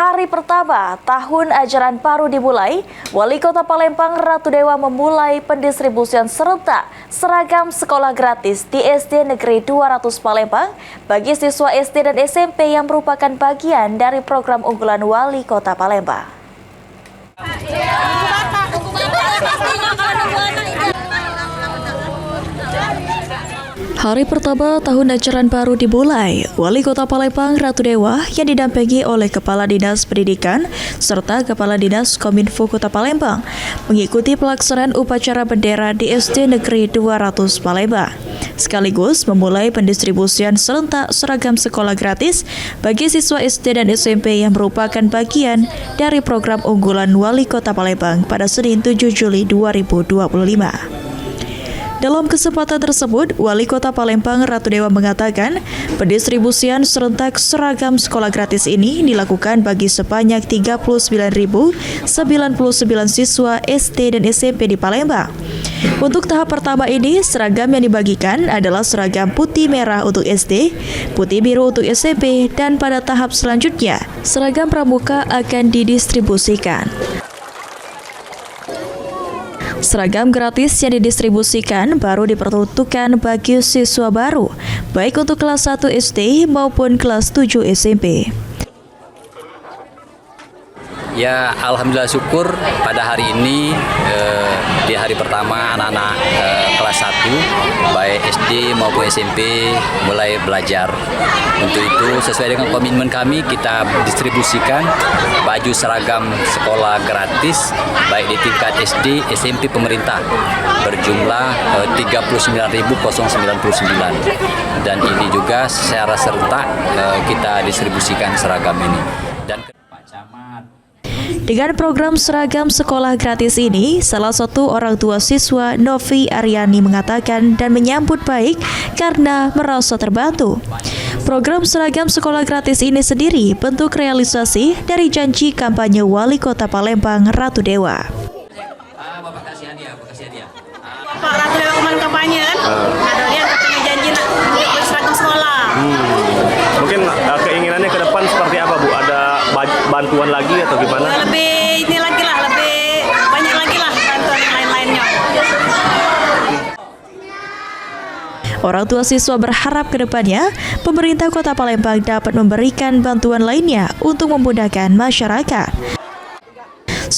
Hari pertama tahun ajaran baru dimulai, Wali Kota Palembang Ratu Dewa memulai pendistribusian serentak seragam sekolah gratis di SD Negeri 200 Palembang bagi siswa SD dan SMP yang merupakan bagian dari program unggulan Wali Kota Palembang. Hari pertama tahun ajaran baru dimulai, Wali Kota Palembang Ratu Dewa yang didampingi oleh Kepala Dinas Pendidikan serta Kepala Dinas Kominfo Kota Palembang mengikuti pelaksanaan upacara bendera di SD Negeri 200 Palembang. Sekaligus memulai pendistribusian serentak seragam sekolah gratis bagi siswa SD dan SMP yang merupakan bagian dari program unggulan Wali Kota Palembang pada Senin 7 Juli 2025. Dalam kesempatan tersebut, Wali Kota Palembang Ratu Dewa mengatakan pendistribusian serentak seragam sekolah gratis ini dilakukan bagi sebanyak 39.099 siswa SD dan SMP di Palembang. Untuk tahap pertama ini, seragam yang dibagikan adalah seragam putih merah untuk SD, putih biru untuk SMP, dan pada tahap selanjutnya, seragam pramuka akan didistribusikan. Seragam gratis yang didistribusikan baru diperuntukkan bagi siswa baru, baik untuk kelas 1 SD maupun kelas 7 SMP. Ya, alhamdulillah syukur pada hari ini di hari pertama anak-anak kelas 1 baik SD maupun SMP mulai belajar. Untuk itu sesuai dengan komitmen kami kita distribusikan baju seragam sekolah gratis baik di tingkat SD, SMP pemerintah berjumlah 39.099 dan ini juga secara serentak kita distribusikan seragam ini. Dan Pak Camat. Dengan program seragam sekolah gratis ini, salah satu orang tua siswa Novi Aryani mengatakan dan menyambut baik karena merasa terbantu. Program seragam sekolah gratis ini sendiri bentuk realisasi dari janji kampanye Wali Kota Palembang Ratu Dewa. Bapak kasih hadiah, Pak Ratu Dewa kemarin kampanye kan, ada dia katanya janji nak beli seragam sekolah. Mungkin keinginannya ke depan seperti apa Bu? Ada bantuan lagi atau gimana? Lebih ini lagi lah, lebih banyak lagi lah bantuan yang lain-lainnya. Orang tua siswa berharap ke depannya pemerintah Kota Palembang dapat memberikan bantuan lainnya untuk memudahkan masyarakat.